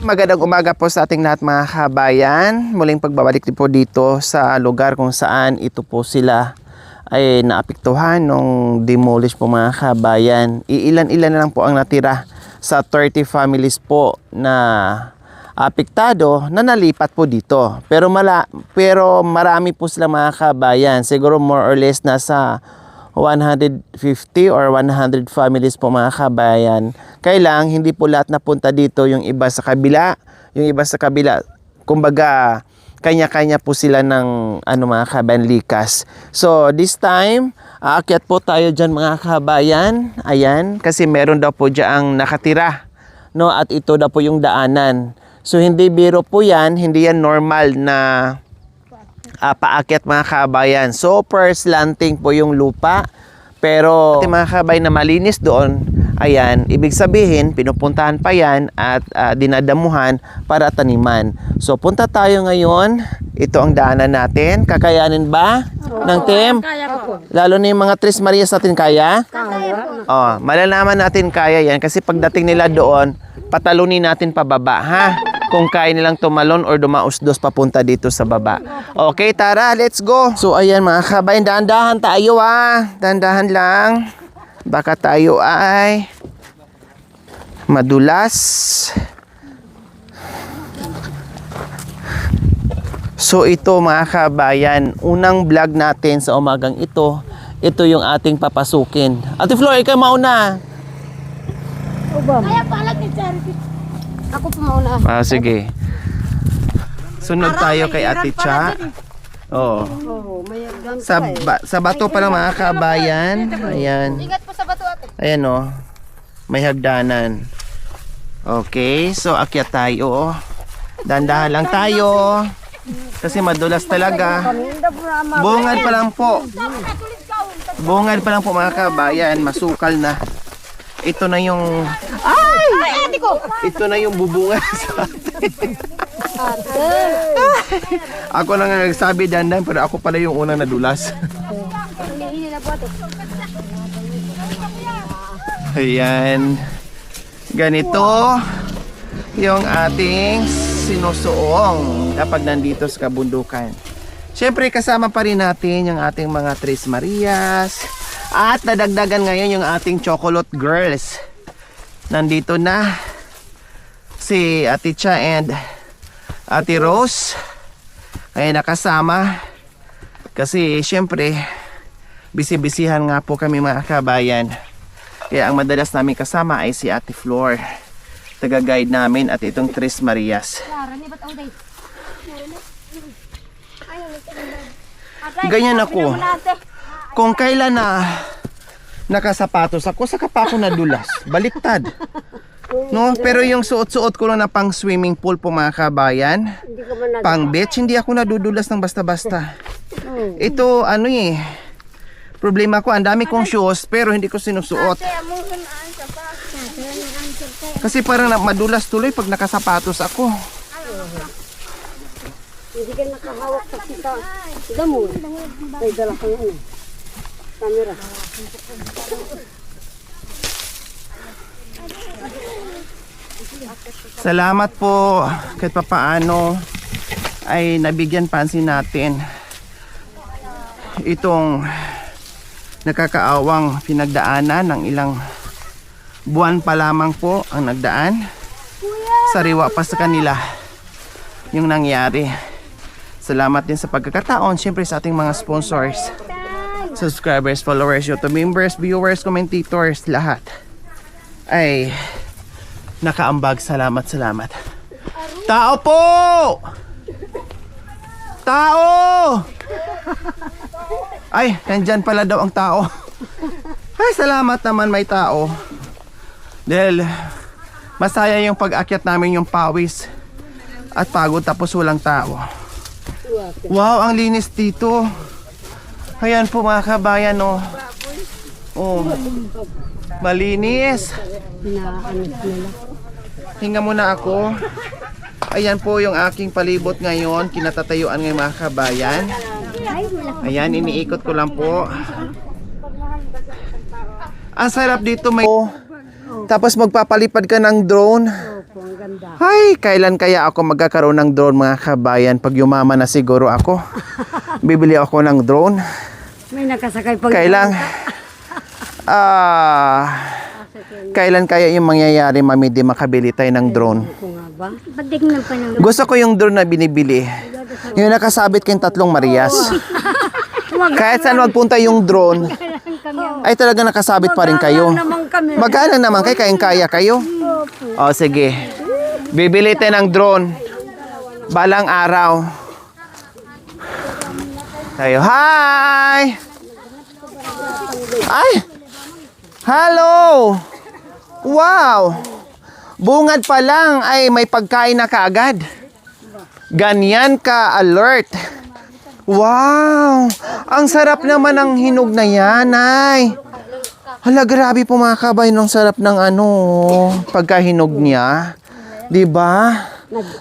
Magandang umaga po sa ating lahat mga kabayan. Muling pagbabalik po dito sa lugar kung saan ito po sila ay naapektuhan nung demolish po mga kabayan. Iilan-ilan na lang po ang natira sa 30 families po na apektado na nalipat po dito. Pero marami po sila mga kabayan. Siguro more or less nasa 150 or 100 families po mga kabayan. Kailang hindi po lahat napunta dito, yung iba sa kabila, kumbaga kanya-kanya po sila ng mga kabayan likas. So this time, aakyat po tayo dyan mga kabayan. Ayan, kasi meron daw po dyang nakatira, no? At ito daw po yung daanan. So hindi biro po yan, hindi yan normal na paakyat mga kabayan. So first slanting po yung lupa. Pero mga kabayan na malinis doon, ayan, ibig sabihin pinupuntahan pa yan at dinadamuhan para taniman. So punta tayo ngayon. Ito ang daanan natin. Kakayanin ba ng team? Lalo na yung mga Tres Marias natin kaya? Kaya. Malalaman natin kaya yan kasi pagdating nila doon, patalunin natin pababa, ha? Kung kaya nilang tumalon or dumausdos papunta dito sa baba. Okay, tara, let's go. So, ayan mga kabayan, dahan-dahan tayo dahan-dahan lang. Baka tayo ay madulas. So, ito mga kabayan, unang vlog natin sa umagang ito, ito yung ating papasukin. Ate Flor, ikaw mauna. Kaya palag ni Charity. Ako po mauna. Sige. Sunod tayo kay Ate Cha. Oo. Sa bato pa lang mga kabayan. Ayan. Ingat po sa bato ate. Ayan o. May hagdanan. Okay. So akyat tayo. Dandahan lang tayo. Kasi madulas talaga. Bungad pa lang po. Bungad pa lang po mga kabayan. Masukal na. Ito na yung... Ay, ate ko! Ito na yung bubungan sa atin. Ako lang ang nagsabi dandan, pero ako pala yung unang nadulas. Ayan. Ganito yung ating sinusuong kapag nandito sa kabundukan. Siyempre kasama pa rin natin yung ating mga Tres Marias. At nadagdagan ngayon yung ating Chocolate Girls. Nandito na si Ate Cha and Ate Rose. Ay nakasama. Kasi syempre bisi-bisihan nga po kami mga kabayan. Kaya ang madalas namin kasama ay si Ate Flor, taga-guide namin, at itong Tres Marias. Ganyan ako. Kung kailan na nakasapatos ako, saka pa ako nadulas. Baliktad. No? Pero yung suot-suot ko lang na pang swimming pool po mga kabayan, pang beach, hindi ako nadudulas ng basta-basta. Ito, problema ko, ang dami kong shoes, pero hindi ko sinusuot. Kasi parang madulas tuloy pag nakasapatos ako. Hindi ka nakahawak sa kita. Damo. Ay, dala ka nga. Camera. Salamat po kahit papaano ay nabigyan pansin natin itong nakakaawang pinagdaanan ng ilang buwan pa lamang po ang nagdaan. Sariwa pa sa kanila yung nangyari. Salamat din sa pagkakataon, syempre sa ating mga sponsors, subscribers, followers, YouTube members, viewers, commentators, lahat ay nakaambag. Salamat. Tao po! Tao! Ay, nandyan pala daw ang tao. Ay, salamat naman may tao. Dahil masaya yung pag-akyat namin, yung pawis at pagod, tapos walang tao. Wow, ang linis dito. Ayan po mga kabayan, oh. Oh, malinis. Hinga muna ako. Ayan po yung aking palibot ngayon, kinatatayuan ng mga kabayan. Ayan, iniikot ko lang po. Ang sarap dito, may tapos magpapalipad ka ng drone. Opo, ang ganda. Ay, kailan kaya ako magkakaroon ng drone mga kabayan? Pag yumaman na siguro ako, bibili ako ng drone. May nakasakay pag... Kailan, kailan kaya yung mangyayari, Mami, di makabili tayo ng drone? Ako nga ba? Gusto ko yung drone na binibili. Yung nakasabit kayong 3 Marias. Kahit saan magpunta yung drone, ay talaga nakasabit pa rin kayo. Naman kami. Magkano naman kayo? Kayang-kaya kayo? O, sige. Bibili tayo ng drone. Balang araw. Tayo. Hi! Ay! Hello! Wow! Bungad pa lang ay may pagkain na kaagad. Ganyan ka alert. Wow! Ang sarap naman ng hinog na yan, ay. Hala, grabe po mga kabayan, ang sarap ng pagkahinog niya. 'Di ba?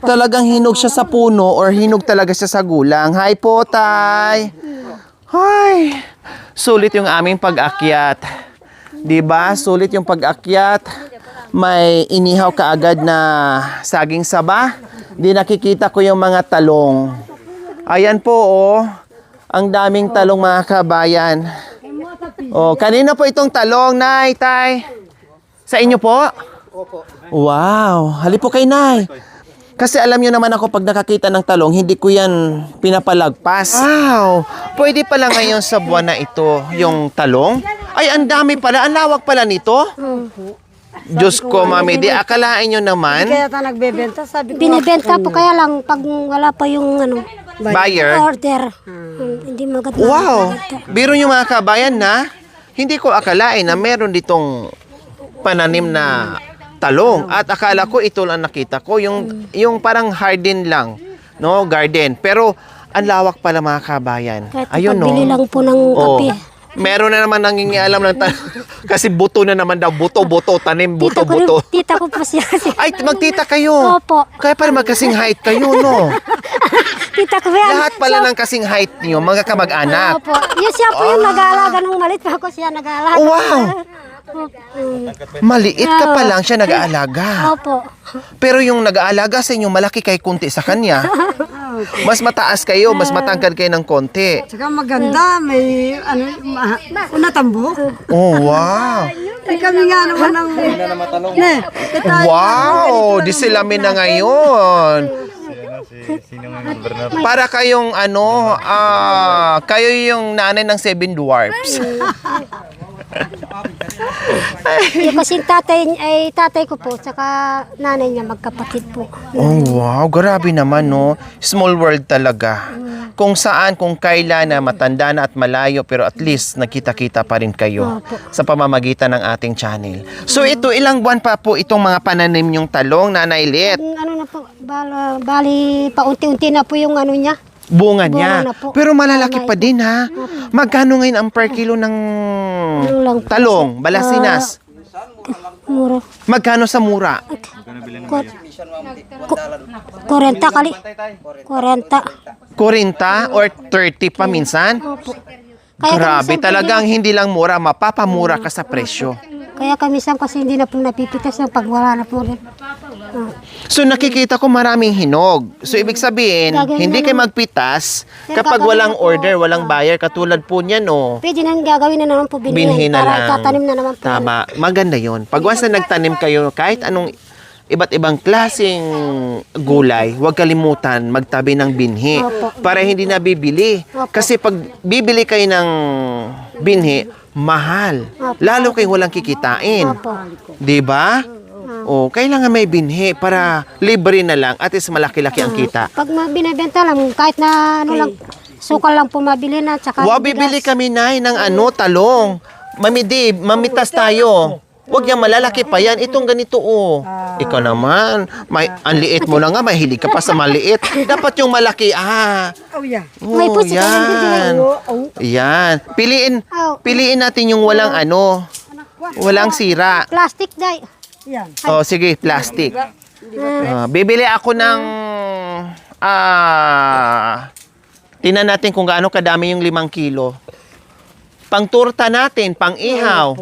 Talagang hinog siya sa puno or hinog talaga siya sa gulang. Hi po, tay. Hi. Sulit yung aming pag-akyat. 'Di ba? Sulit yung pag-akyat. May inihaw kaagad na saging saba. Di nakikita ko yung mga talong. Ayan po, oh. Ang daming talong mga kabayan. Oh, kanino po itong talong, Nay, Tay? Sa inyo po? Opo. Wow, hali po kay Nay. Kasi alam niyo naman ako pag nakakita ng talong, hindi ko yan pinapalagpas. Wow, pwede pala ngayon sa buwan na ito yung talong? Ay, ang dami pala, ang lawak pala nito. Diyos ko, Mami, di akalain nyo naman. Kaya ta nagbebenta, sabi ko. Binibenta po kaya lang pag wala pa yung Buyer. order. Hindi maganda. Wow! Biro nyo mga kabayan na, hindi ko akalain na meron ditong pananim na talong. At akala ko ito lang nakita ko, yung parang garden lang, no? Garden. Pero ang lawak pala mga kabayan. Kahit Ayun, no? pagbili lang po ng kape. Meron na naman nangingialam ng kasi buto na naman daw. Buto, tanim, buto. Tita ko po siya. Ay, magtita kayo. Opo. Kaya pala magkasing height kayo, no? Tita ko yan. Lahat pala ng kasing height niyo, mga kamag-anak. Opo. Yung siya po yung nag-aalaga nung malit pa ako siya nag-aalaga. Oh, wow! Maliit ka pa lang siya nag-aalaga. Opo. Pero yung nag-aalaga sa inyo, malaki kay kunti sa kanya. Mas mataas kayo, mas matangkad kayo ng konti. Tsaka maganda, may natambo. Oh, wow! Ay kami nga naman ang... Wow! Di sila na ngayon. Para kayong kayo yung nanay ng 7 dwarfs. Yung kasing tatay ko po, tsaka nanay niya magkapatid po. Oh, wow. Grabe naman, no? Small world talaga. Kung saan, kung kailan na matanda na at malayo, pero at least nakita-kita pa rin kayo sa pamamagitan ng ating channel. So, ito, ilang buwan pa po itong mga pananim yung talong, Nanay Lit? Ano na po, bali paunti-unti na po yung niya. Bunga niya. Bunga na po. Pero malalaki pa din, ha? Magkano ngayon ang per kilo ng lang po. talong, Balasinas? Mura. Magkano sa mura? 40 kali. 40. 40 or 30 pa minsan? Opo. Grabe, talagang hindi lang mura, mapapamura ka sa presyo. Kaya kami kasi hindi na po napipitas ng pag wala na po rin. So nakikita ko maraming hinog. So ibig sabihin, Gagawin hindi na kayo naman. magpitas Pero kapag gagawin walang na po. order, walang buyer, katulad po niyan, no? Pwede na gagawin na naman po Binhi na para lang. itatanim na naman po. Tama, maganda yon. Pag once na nagtanim kayo, kahit anong iba't ibang klaseng gulay, huwag kalimutan magtabi ng binhi Opo. para hindi na bibili. Opo. Kasi pag bibili kayo ng binhi, mahal. Opo. Lalo kayo walang kikitain. Opo. 'Di ba? O, kailangan may binhi para libre na lang at is malaki-laki ang kita. Pag binibenta lang, kahit na lang, sukal lang po mabili na. Tsaka Wow, bibili kami na ng talong. Mami Dave, mamitas tayo. Huwag yan, malalaki pa yan. Itong ganito, oh. Ikaw naman, ang liit mo na nga, mahilig ka pa sa maliit. Dapat yung malaki, Oh, yeah. May Oh, puso ka lang din yan. Yan. Piliin natin yung walang walang sira. Plastic dye. Yan. Oh, sige, plastic. Bibili ako ng tingnan natin kung gaano kadami yung 5 kilo. Pang turta natin, pang ihaw.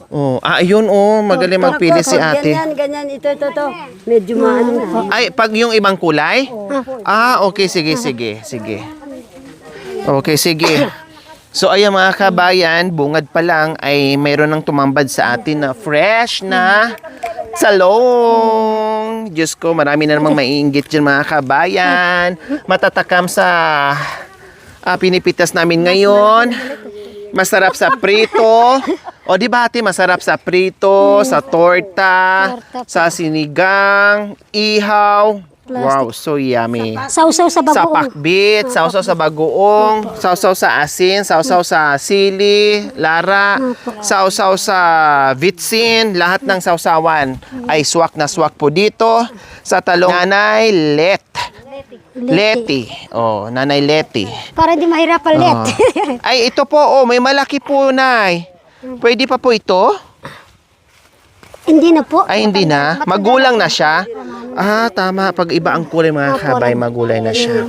Oh, ayun magaling magpili si ate. Ganyan, ito. Medyo maano na. Ay, pag yung ibang kulay? Okay, sige. Okay, sige. So, ayan mga kabayan, bungad pa lang ay mayroon ng tumambad sa atin na fresh na salong. Diyos ko, marami na namang maiinggit dyan mga kabayan. Matatakam sa pinipitas namin ngayon. Masarap sa prito. O di ba ate, masarap sa prito, sa torta, sa sinigang, ihaw. Wow, so yummy. Sausaw sa Sa bagoong. pakbit, sausaw sa bagoong, sausaw sa asin, sausaw sa sili, lara, sausaw sa vitsin, lahat ng sausawan ay swak na swak po dito sa talong Nanay Leti. Oh, Nanay Leti. Para di mahirapan let. Ay, ito po, may malaki po, Nay. Pwede pa po ito? Hindi na po. Ay, hindi na. Magulang na siya. Tama. Pag iba ang kulay mga kabay, magulay na siya.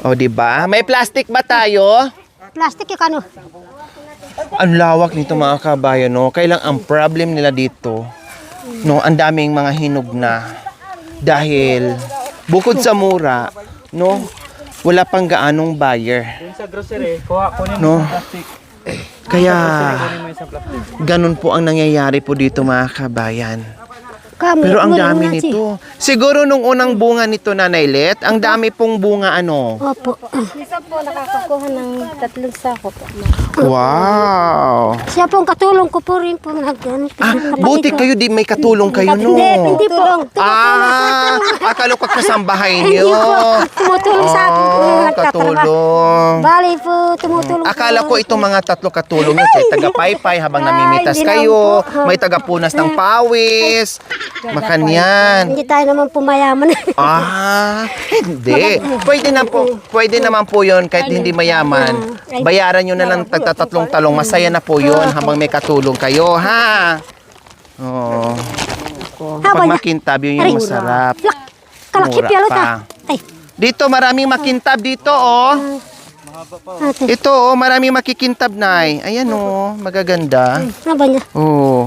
O, diba? May plastic ba tayo? Plastic yung ano. Ang lawak nito mga kabayan, no? Kailang ang problem nila dito, no? Ang daming mga hinog na. Dahil, bukod sa mura, no? Wala pang gaanong buyer. Sa grocery, kunin No? mo plastic. Kaya, Kunin mo isang plastic. ganun po ang nangyayari po dito mga kabayan. Kami, Pero ang wala dami nga si. nito. Siguro nung unang bunga nito, Nanay Let, ang dami pong bunga ano. Opo. Isa po nakakakuha ng 3 sako po. Wow! Siya po ang katulong ko po rin po. Buti kayo, di may katulong kayo, no? Hindi po. Akala ko kasambahay niyo. Tumutulong sa akin. Nagtatrabaho. Katulong. Bali po, tumutulong. Akala ko itong mga tatlo katulong nyo, may taga-paypay habang namimitas hindi kayo, lang po. may taga-punas ng pawis, makanyan. Hindi tayo naman pumayaman. Hindi. Pwede naman po yun kahit hindi mayaman. Bayaran nyo na lang tagtatatlong talong, masaya na po yun habang may katulong kayo, ha? Oo. Pag makintab, yun yung masarap. Kalakip Mura yalo pa. ta. Ay, Dito, maraming makintab dito, oh. ate. Ito, maraming makikintab, Nay. Ayan, oh. Magaganda. Ano ba niya? Oh.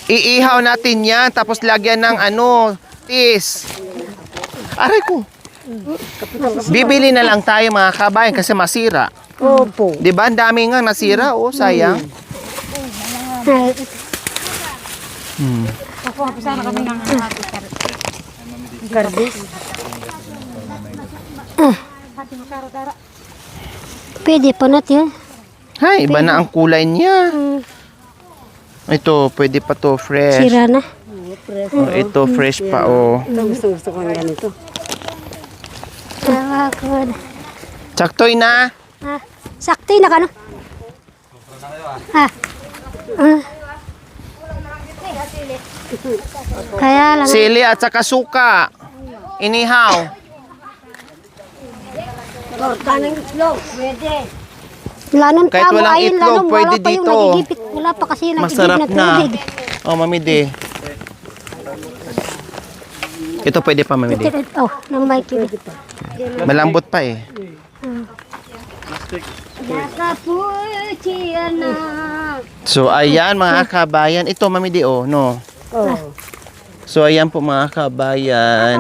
Iihaw natin yan, tapos lagyan ng tis. Aray ko. Bibili na lang tayo mga kabayan kasi masira. Opo. Di ba? Ang dami nga nasira, sayang. Kardis. Pwede pa natin. Hay, iba na ang kulay niya. Ito, pwede pa to fresh. Sira na. Oh, ito, fresh pa, oh. Gusto ko ng ganito. Nakakawad. Saktoy na. Sakto na ka no? Kaya lang. Sili at saka suka. Inihaw. Torta ng itlog. Pwede. Lanon Kahit ka mo, walang ayun, itlog, lanon, pwede wala pa yung dito. nagigipit. Wala pa kasi yung Masarap nagigipit na. tubig. Oh, Mami De. Ito pwede pa, Mami De. Oh, nang may kibit. Malambot pa eh. So, ayan mga kabayan. Ito, Mami De, oh, no. Oh. So, ayan po mga kabayan.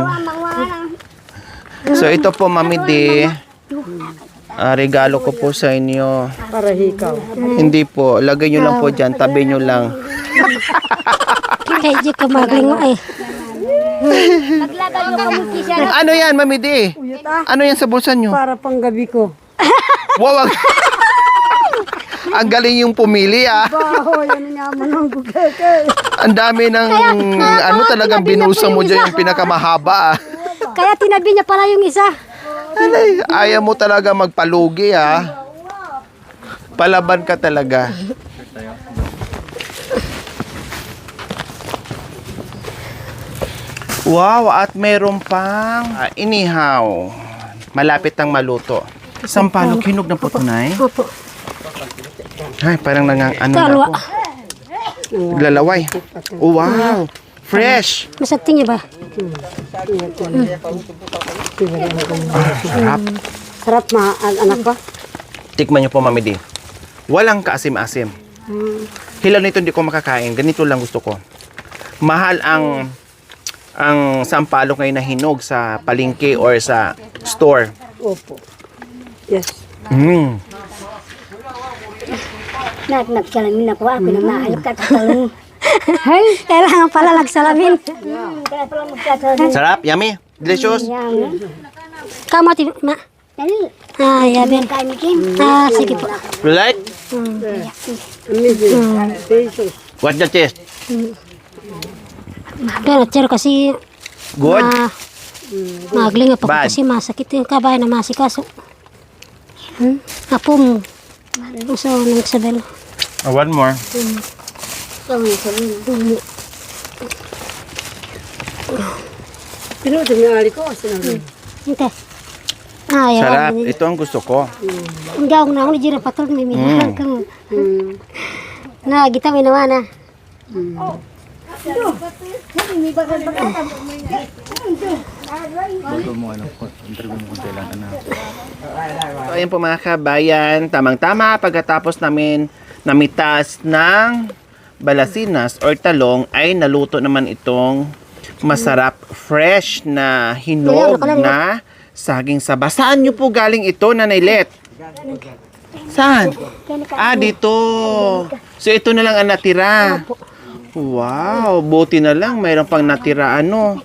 So, ito po, Mami De. Regalo ko po sa inyo. Para hikaw. Hindi po. Lagay nyo lang po dyan. Tabi nyo lang. Kaya di ka magling mo eh. Ano yan, Mami De? Ano yan sa bulsa nyo? Para panggabi ko. Wow, ang galing yung pumili, ah. Baho, yan naman ang gugeke. Ang dami ng, talagang binusa mo dyan yung pinakamahaba, ah. Kaya tinabi niya pala yung isa. Alay, ayaw mo talaga magpalugi, ah. Palaban ka talaga. Wow, at meron pang inihaw. Malapit ang maluto. Sampalok, hinog na po tunay. Opo. Ay, parang na Kalwa. po. Naglalaway. Oh, wow. Fresh. Masarap niya ba? Sarap. Sarap anak ba? Tikman niyo po, Mami D. Walang kaasim-asim. Hilaw nito hindi ko makakain. Ganito lang gusto ko. Mahal ang sampalok ngayon na hinog sa palengke or sa store. Opo. Yes. Mm. Nagsalamin ako. Ako na maayok ka katalong. Kailangan pala nagsalamin. Kaya pala magsalamin. Sarap, yummy, delicious. Kamati, ma. Yabi. Sige po. You like? Amazing. Pesos. What's the taste? Pero sir kasi Good? magling pa Bad. kasi masakit yung kabayan na masikaso. Apo mo. So, nagsabel. One more. Pero tingali ko. Sinabi. Hintay. Ayaw. Sarap. Ito ang gusto ko. Ang gawang na ako ni Jira Patol, may minahal ka mo. Na, kita may naman na. So, ayun po mga kabayan, tamang-tama pagkatapos namin namitas ng balasinas or talong ay naluto naman itong masarap fresh na hinog na saging saba. Saan nyo po galing ito, Nanay Let? Saan? Ah, dito. So ito na lang ang natira. Wow, buti na lang mayroon pang natira ano.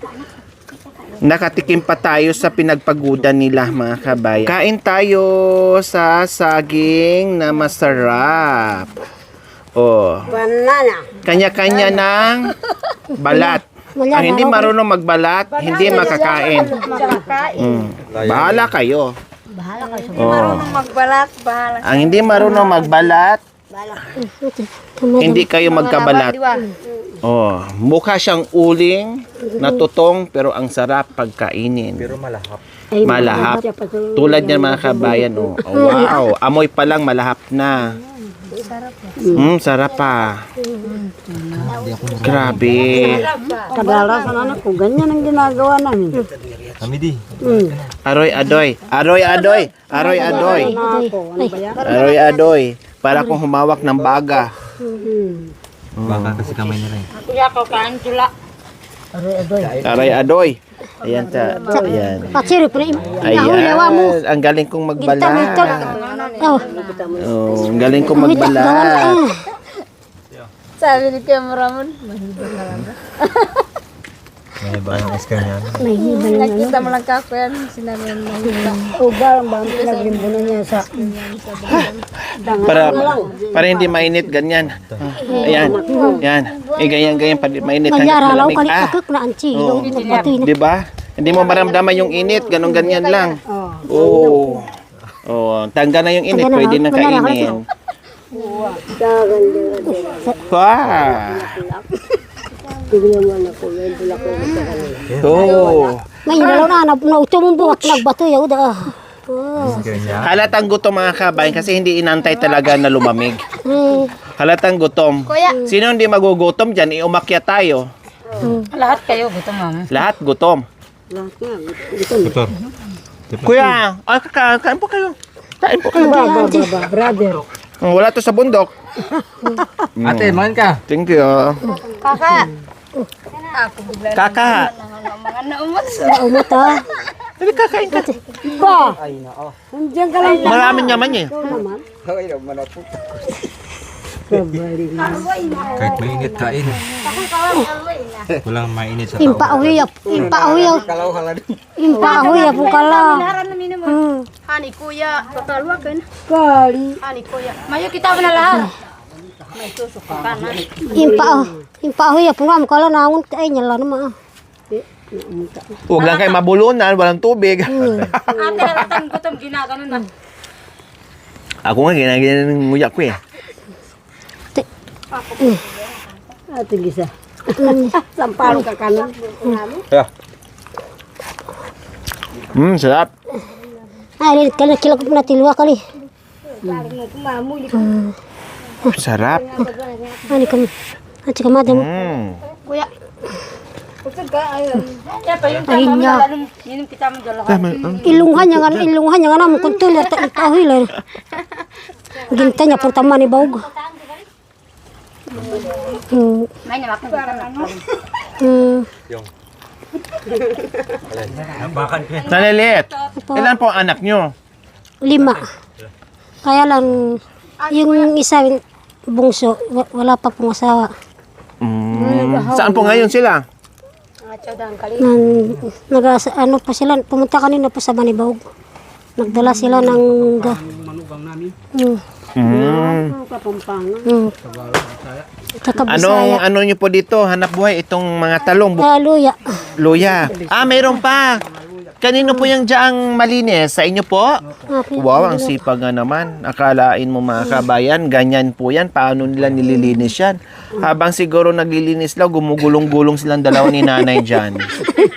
Nakatikim pa tayo sa pinagpagudan nila mga kabayan. Kain tayo sa saging na masarap. Oh, Banana. kanya-kanya ng balat. Ang hindi marunong magbalat, hindi makakain. Bahala kayo. Oh. Magbalat, bahala. Ang hindi marunong magbalat, hindi kayo magkabalat. Oh, mukha siyang uling na tutong pero ang sarap pagkainin. Pero malahap. Malahap. Tulad niyan mga kabayan. Oh. Oh, wow, amoy pa lang malahap na. Sarap pa. Grabe. Kadalasan anak ko, ganyan ang ginagawa namin. Aroy adoy. Aroy adoy. Aroy adoy. Ako, ano ba yan? Aroy adoy. Para kung humawak ng baga. Baka kasi kamay nila eh. Kuya ko, kain tula. Aroy adoy. Ayan ta. Ayan. Patsiri po na lewa mo. Ayan. Ang galing kong Ginta mo ito. magbalat. Oh, Oh, ang galing kong magbalat. Sabi ni Kuya Ramon, mahibang na lang. May ba yung iska niya? Nakita mo lang kako yan, sinabi mo mahibang. Ugal ang bang pinaglimbunan niya sa Para hindi mainit ganyan. Ayan. Yan. Ganyan para mainit hanggang Magyara lang malamig. kali akak na anchi. Oo. Patoy na. 'Di ba? Hindi mo maramdaman yung init, ganun ganyan lang. Oo. Oh, tanggal na yung init, Tanggal na, pwede nang wala na, kainin. Wow. tignan mo na ko, may bulak ko sa kanila. Oh. Ngayon na nauto mong buwak nagbato yaw da. Oh. Halatang gutom mga kabayan kasi hindi inantay talaga na lumamig. Halatang gutom. Sino hindi magugutom dyan, iumakyat tayo. Lahat kayo, gusto mama. Lahat gutom. Lahat nga, ito na. Kuya, kain po kayo. Kain po kayo. Brother. Wala to sa bundok. Ate, man ka. Thank you. Kaka. Ako bigla Kaka. mga naumot. Umot ah. Dali kakain ka. Ba? Nandiyan ka lang. Maraming yaman eh. Naman. Kahit mainit kain. Walang mainit sa tao. Impa uyap. Po kala. Hani kuya, tatalwa ka na. Kali. Hani kuya. Mayo kita mo na lahat. May tusok ka na. Impa uyap po nga mo kala nangun ay nyala naman. Huwag lang kayo mabulunan, walang tubig. Ate, lalatang gutom, ginagano na. Ako nga, ginagyan ng nguyak ko eh. Ate gisa. Sampalo ka kanan. Sarap. Ay, kala kilak na tilwa kali. Sarap. Ani kam. Ati kamadam. Kuya. Usag ka, ayun. Kaya pa yung Ay, tama nya. mo, yun yung kita mo dalawa. Ilunghan yang namo kuntul ta itawi la. Ginta niya, punta man ni Baug. Bakan ka. Nalilit. Ilan po ang anak nyo? 5. Kaya lang, yung isa, bungso, wala pa pong asawa. Saan po ngayon sila? Ano pa sila, pumunta kanina po sa Manibawg. Nagdala sila ng Tsaka Bisaya. Ano nyo po dito? Hanap buhay itong mga talong. Luya. Luya. Mayroon pa. Kanino po yung diyaang malinis? Sa inyo po? Wow, ang sipag nga naman. Akalain mo mga kabayan, ganyan po yan. Paano nila nililinis yan? Habang siguro naglilinis lang, gumugulong-gulong silang dalawa ni nanay dyan.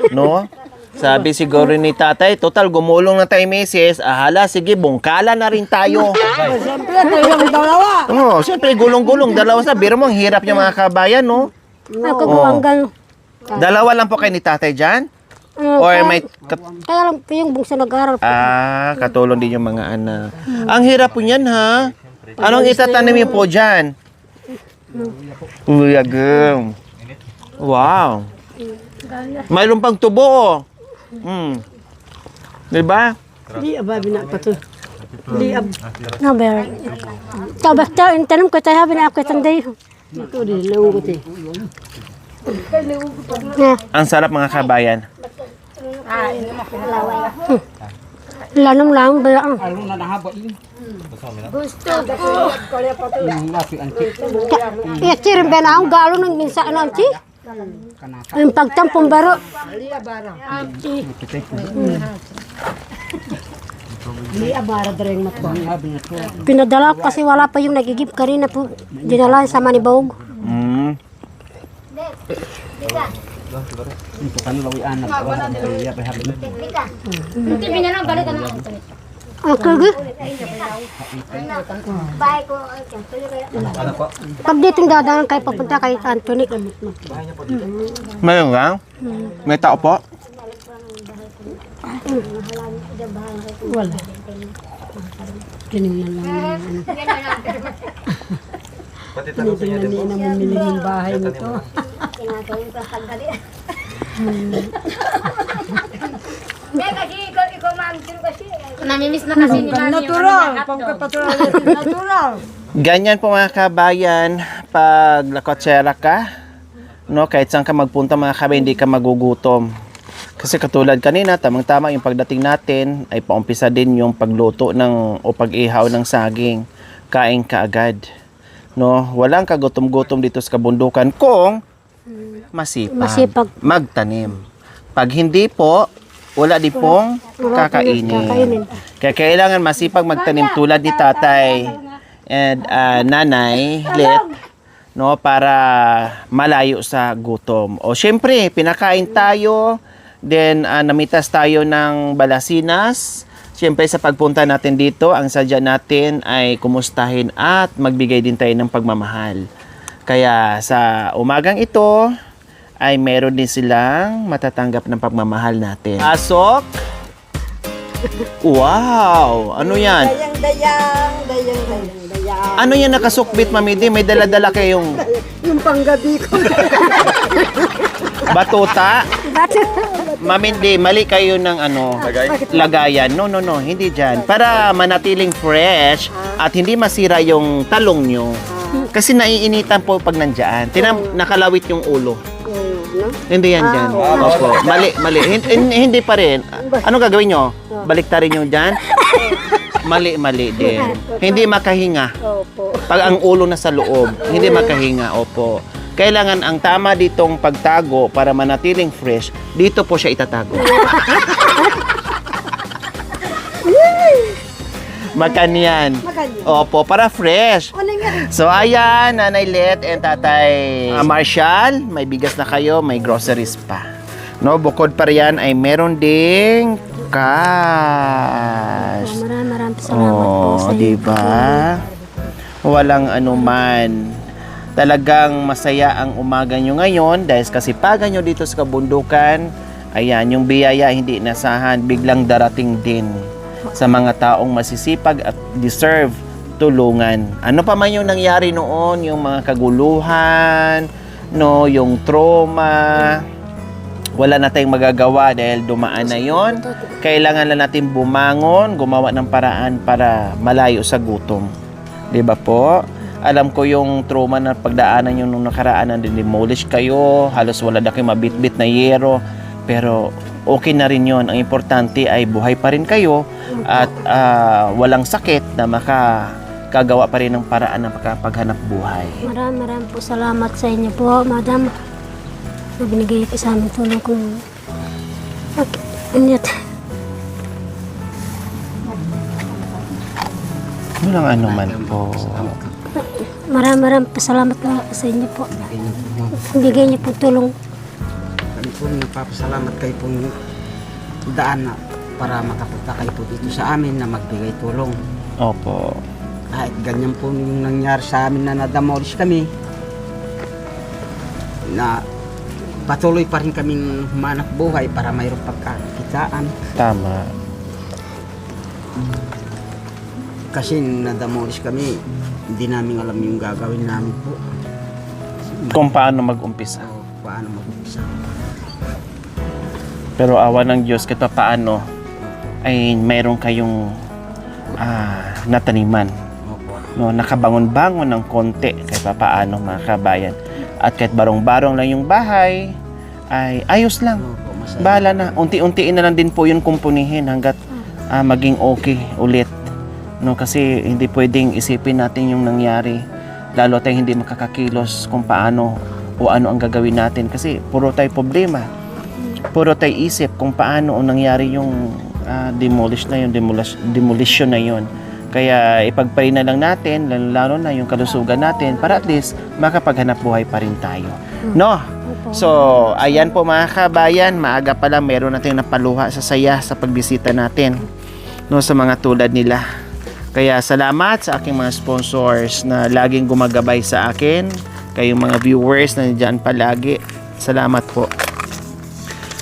No? Sabi siguro ni tatay, total gumulong na tayo meses. Hala, sige, bungkala na rin tayo. Siyempre, tayong dalawa. Siyempre, gulong-gulong. Dalawa sa biro mo, ang hirap niya mga kabayan, no? Ako guwanggang. Dalawa lang po kayo ni tatay dyan? Or may... Kaya lang po yung bungso nag-aral po. Katulong din yung mga anak. Ang hirap po niyan, ha? Anong itatanim po dyan? Uyagam. Wow. Mayroon pang tubo, oh. Diba? Di ababi na pa to. Di ab. Naber. Tabakta, tanong ko tayo, habi na ako tanday. Ito di lewot eh. Ang sarap mga kabayan. Lanong lang, ba? Iya, cirim ba na ang galo ng minsa ano ang ci? Ang pagtampong baro. Di abara dereng mat ko. Pinadala ko kasi wala pa yung nagigib kanina po. Dinala sa Manibawg. Ang kaga. Pag ditong dadaan kayo papunta kay Anthony. Mayroon lang? May tao po? Wala. Kiningnan lang. Tinitingnan niya na mamili ng bahay nito. Namimiss na kasi ni Mami Natural. Natural. Ganyan po mga kabayan, pag lakotsera ka, no, kahit saan ka magpunta mga kabayan, hindi ka magugutom. Kasi katulad kanina, tamang-tama yung pagdating natin ay paumpisa din yung pagluto o pag-ihaw ng saging. Kain ka agad. No, walang kagutom-gutom dito sa kabundukan kung masipag magtanim. Pag hindi po, wala di pong kakainin. Kaya kailangan masipag magtanim tulad ni tatay and nanay Lit, no, para malayo sa gutom. O syempre, pinakain tayo, then namitas tayo ng balasinas. Syempre sa pagpunta natin dito, ang sadya natin ay kumustahin at magbigay din tayo ng pagmamahal. Kaya sa umagang ito, ay meron din silang matatanggap ng pagmamahal natin. Asok! Wow! Ano yan? Dayang. Ano yan nakasukbit, Mamidi? May dala-dala kayong Yung panggabi ko. batuta? Mamindi, mali kayo ng lagayan. No, hindi dyan. Para manatiling fresh at hindi masira yung talong nyo. Kasi naiinitan po pag nandyan. Nakalawit yung ulo. Hindi yan dyan. Opo. Mali. Hindi pa rin. Ano gagawin nyo? Baliktarin nyo dyan? Mali din. Hindi makahinga. Pag ang ulo na sa loob, hindi makahinga. Opo. Kailangan ang tama ditong pagtago para manatiling fresh, dito po siya itatago. Makanyan. Opo, para fresh. So ayan, Nanay Let and Tatay Marshall, may bigas na kayo, may groceries pa. No, bukod pa riyan ay meron ding cash. Maraming salamat po sa inyo. Diba? Walang anuman. Talagang masaya ang umaga nyo ngayon dahil kasipagan nyo dito sa kabundukan. Ayan, yung biyaya hindi inasahan, biglang darating din sa mga taong masisipag at deserve tulungan. Ano pa man yung nangyari noon, yung mga kaguluhan, no, yung trauma, wala na tayong magagawa dahil dumaan na yon. Kailangan lang natin bumangon, gumawa ng paraan para malayo sa gutom. 'Di ba po? Alam ko yung trauma na pagdaanan yung nung nakaraan na demolish kayo, halos wala na kayong mabitbit na yero, pero okay na rin yon. Ang importante ay buhay pa rin kayo at walang sakit na makagawa pa rin ng paraan ng paghanap buhay. Maraming po salamat sa inyo po, madam. Na binigay po sa amin tulong kung init. Walang ano man po. Maraming po salamat po sa inyo po. Bigay niyo po tulong. Kami po nagpapasalamat kayo pong daan na para makapunta kayo po dito sa amin na magbigay tulong. Opo. Kahit ganyan po yung nangyari sa amin na nadamolish kami, na patuloy pa rin kaming humanap buhay para mayroong pagkakitaan. Tama. Kasi nadamolish kami, hindi namin alam yung gagawin namin po. Kung paano mag-umpisa. So, paano mag-umpisa. Pero awa ng Diyos, kahit paano ay mayroon kayong nataniman. Opo. No, nakabangon-bangon ng konti kahit paano mga kabayan. At kahit barong-barong lang yung bahay, ay ayos lang. Opo, masaya. Bahala na. Unti-untiin na lang din po yun kumpunihin hanggat maging okay ulit. No, kasi hindi pwedeng isipin natin yung nangyari. Lalo tayong hindi makakakilos kung paano o ano ang gagawin natin. Kasi puro tayo problema. Puro tayo isip kung paano ang nangyari yung demolition na yun. Kaya ipagpray na lang natin, lalo na yung kalusugan natin para at least makapaghanap buhay pa rin tayo. No? So, ayan po mga kabayan, maaga pa lang meron natin napaluha sa saya sa pagbisita natin. No, sa mga tulad nila. Kaya salamat sa aking mga sponsors na laging gumagabay sa akin. Kayong mga viewers na nandiyan palagi. Salamat po.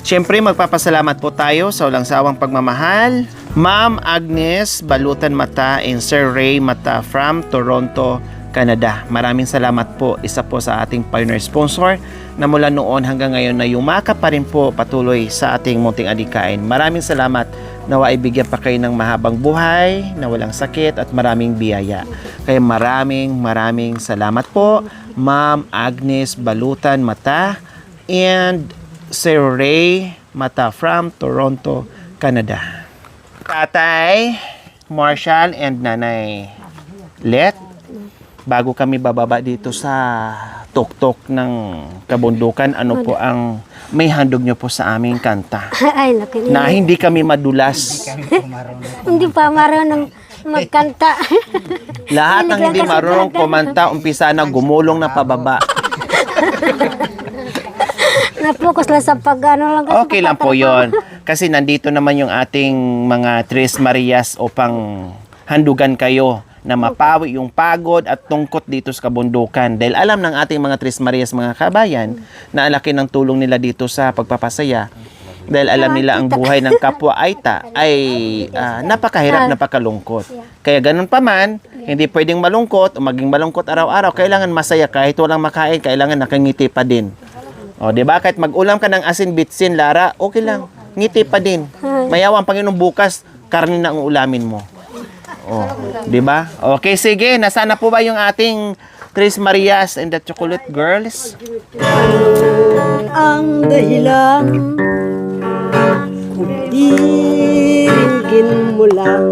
Siyempre, magpapasalamat po tayo sa walang sawang pagmamahal. Ma'am Agnes Balutan Mata and Sir Ray Mata from Toronto, Canada. Maraming salamat po. Isa po sa ating partner sponsor na mula noon hanggang ngayon na yumakap pa rin po patuloy sa ating munting adikain. Maraming salamat. Nawa ibigyan pa kayo ng mahabang buhay, na walang sakit at maraming biyaya. Kaya maraming salamat po, Ma'am Agnes Balutan Mata and Sir Ray Mata from Toronto, Canada. Tatay Marshall and Nanay Let, bago kami bababa dito sa tuktok ng kabundukan, ano po ang may handog nyo po sa aming kanta? Ay, naku. Na hindi kami madulas. Hindi pa marunong magkanta. Lahat ng hindi marunong kumanta, umpisa na gumulong na pababa. Na-focus lang sa pag-ano lang. Okay lang po yon. Kasi nandito naman yung ating mga Tres Marias upang handugan kayo na mapawi yung pagod at tungkot dito sa kabundukan. Dahil alam ng ating mga Tres Marias, mga kabayan, na alaki ng tulong nila dito sa pagpapasaya. Dahil alam nila ang buhay ng kapwa Aita ay napakahirap, napakalungkot. Kaya ganun pa man, hindi pwedeng malungkot o maging malungkot araw-araw. Kailangan masaya kahit walang makain, kailangan nakangiti pa din. O, di ba? Kahit mag-ulam ka ng asin bitsin, Lara, okay lang. Ngiti pa din. Mayawa ang Panginoon bukas, karne na ang ulamin mo. Oh, di ba? Okay, sige. Nasana po ba yung ating Tres Marias and the Chocolate Girls? Ang dahilan kung diringgin mo lang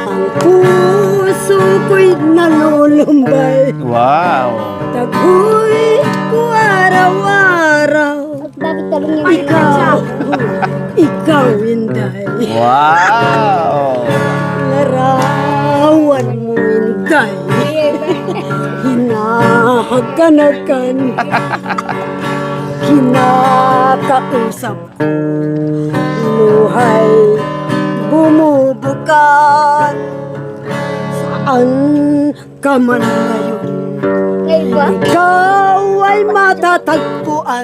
ang puso ko'y nalulumbay. Wow! Tagu'y ko araw-araw. Bakit talong yung Ikaw, Inday. Wow! Larawan mo, Inday. Hinahaganakan. Kinakausap ko. Luhay bumubukat. Saan ka man ngayon? Ngayon ba? Ikaw ay matatagpuan.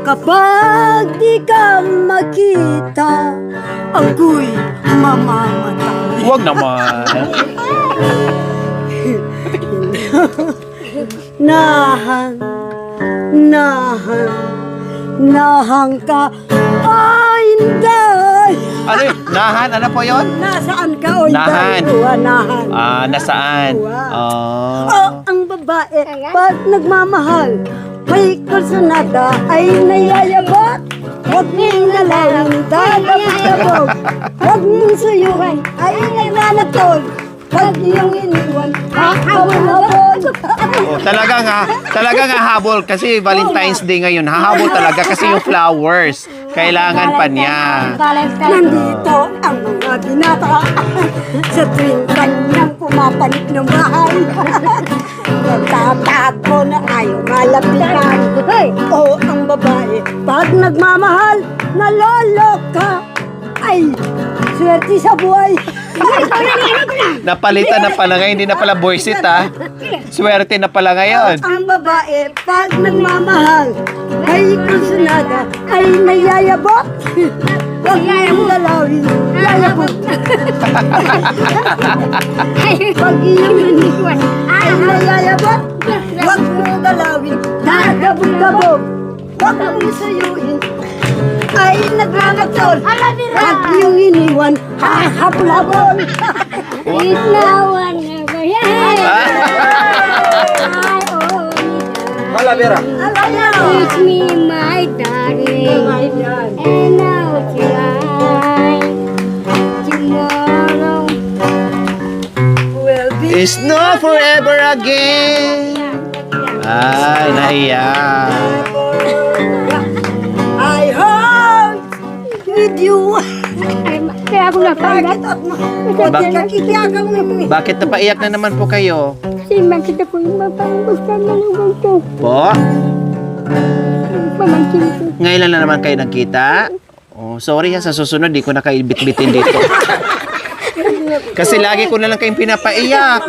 Kapag di ka makita, ako'y mamamatay. Huwag naman. Nahan, nahan, nahan ka. Ay, hindi. Ano yun? Nahan? Ano po yun? Nasaan ka, o Nahan. nahan. Nasaan? Ang babae, pag nagmamahal, may kursunada ay nayayabot. Huwag mong nalawin, dadabog. Huwag mong suyuhan, ay nananatol. Pag iyong iniwan, habol-habol. Talagang hahabol kasi Valentine's Day ngayon. Hahabol talaga kasi yung flowers. Kailangan pa niya. Nandito ang mga binata sa tuwing kanyang pumapanik ng bahay. Nagtatago na ayaw malapitan. O ang babae, pag nagmamahal, naloloka. Ay, swerte sa buhay. Napalitan na pala ngayon. Hindi na pala boysit ha. Swerte na pala ngayon. Ang babae, pag nagmamahal, ay kursunada, ay nayayabot. Huwag mong galawin, yayabot. Pag iyong iniwan, ay nayayabot. Huwag mong galawin, dadabog-dabog. Huwag mong suyuin, ay nagmamatol. Pag iyong iniwan, hahapon-habon. Itlawan na ba yan? Wala, Vera. It's me, my darling. And now it's right. Tomorrow Will be It's no forever again. Ay, naiyak. I heart with you. kaya ako napangat. Bakit kakitiyagan mo ito? Bakit napaiyak na naman po kayo? Kasi makita ko yung mapanggustuhan na naman ko. Po? Pamangkin ko. Ngayon lang na naman kayo nagkita? Oh, sorry ha, sa susunod di ko na kayo bit-bitin dito. Kasi lagi ko na lang kayong pinapaiyak.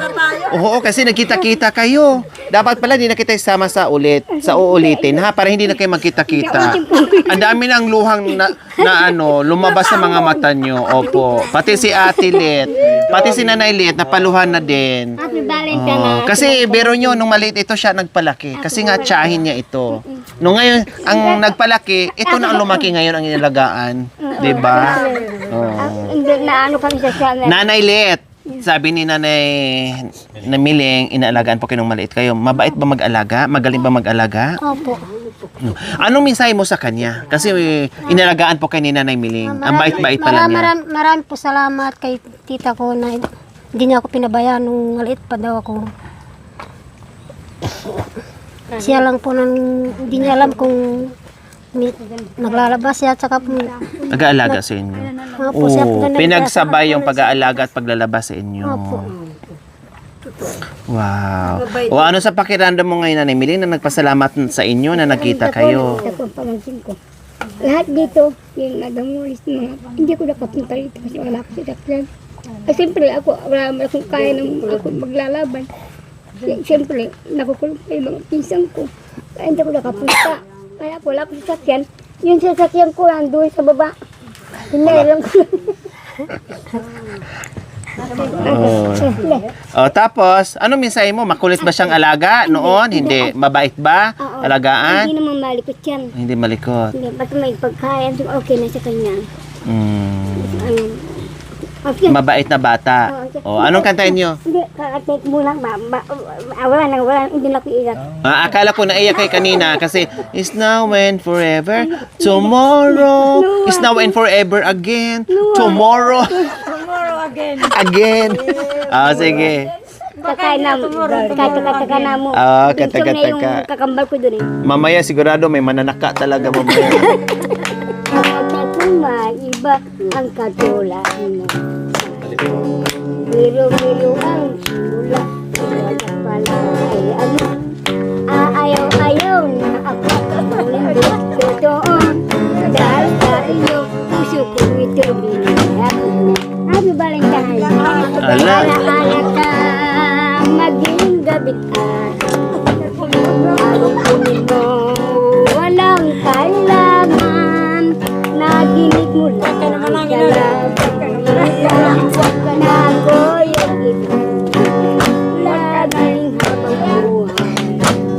Oo, kasi nagkita-kita kayo. Dapat pala di na kita isama sa uulitin ha, para hindi na kayo magkita-kita. Ang dami ng luhang na lumabas sa mga mata nyo. Opo. Pati si Ate Lit, pati si Nanay Lit, napaluhan na din. Happy Valentine na. Kasi biro nyo, nung maliit ito siya nagpalaki. Kasi nga tsahin niya ito. Nung ngayon, ang nagpalaki, ito na ang lumaki ngayon ang inalagaan. Diba? Oh. Hindi na ano kami sa sana. Nanay Lit, sabi ni Nanay Namiling, inaalagaan po kayo nung maliit kayo. Mabait ba mag-alaga? Magaling ba mag-alaga? Opo. Anong mensahe mo sa kanya? Kasi inalagaan po kayo ni Nanay Miling. Ang bait-bait pala niya. Marami po salamat kay tita ko na hindi niya ako pinabayaan nung maliit pa daw ako. Siya lang po hindi niya alam kung naglalabas siya at saka po Nag-aalaga sa inyo. po siya po ganun. Pinagsabay yung pag-aalaga at paglalabas sa inyo. Opo. Wow. O ano sa pakiramdam mo ngayon, Nanay Miling, na nagpasalamat sa inyo na nagkita kayo? Ito po ang pamangkin ko. Lahat dito, yung nagamulis mga, hindi ko nakapunta dito kasi wala ko sa daklan. Kasi siyempre wala naman akong kaya ng ako maglalaban. Siyempre, nakukulong pa yung mga pinsang ko. Kaya hindi ko nakapunta. Kaya wala ko sa sakyan. Yung sasakyan ko nandun sa baba. Hinailang ko. Tapos, ano mensahe mo? Makulit ba siyang alaga noon? Hindi. Mabait ba? Oo. Alagaan? Hindi naman malikot yan. Hindi malikot. Hindi, basta may pagkain, so okay na sa kanya. Mm. Okay. Mabait na bata. O, anong kantahin nyo? Hindi, kakatake muna. Wala, hindi na ko iyak. Akala ko naiyak kay kanina kasi is now and forever. Tomorrow is now and forever again. Tomorrow. Again. Sige. Kakain na mo. Kataga na mo. Kataga-taga. Pinsong na yung kakambal ko doon eh. Mamaya sigurado may mananaka talaga mamaya. Kapag maiba ang katulad niya. Biro-biro ang sula. Wala pala ay ano. Ayaw-ayaw na ako. Hindi totoo. Dahil sa iyo, puso ko ito binigyan. Happy Valentine. Ala. Alaala ka maging gabi at mula sa laban. Huwag ka na goyagin. Laging habang buhay.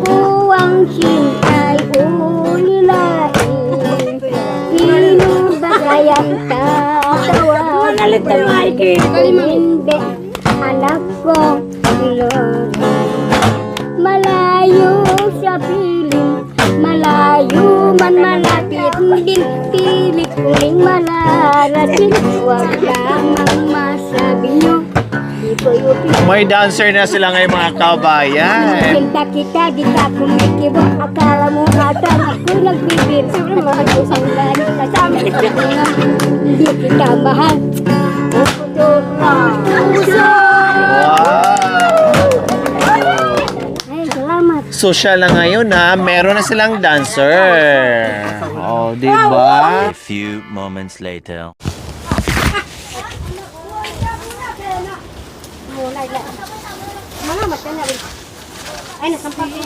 Buwang sintay ulilain. Sino ba kayang tatawa? Hindi, anak ko, Lord. Malayo sa piling, malayo man malapit din, pilit kuling malarating. Huwag lamang masabi nyo, di ko yung May dancer na sila ngayon mga kabayan. Cinta kita, di ka kumikibo. Akala mo ata ako nagbibiro. Mag-usang gani kasama na hindi kita mahal. Puto na puso. Ay, salamat. Social na ngayon ha. Meron na silang dancer. Oh, di ba? A few moments later. Malamat ka na rin. Ay, nasampak ko.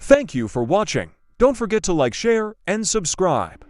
Thank you for watching. Don't forget to like, share, and subscribe.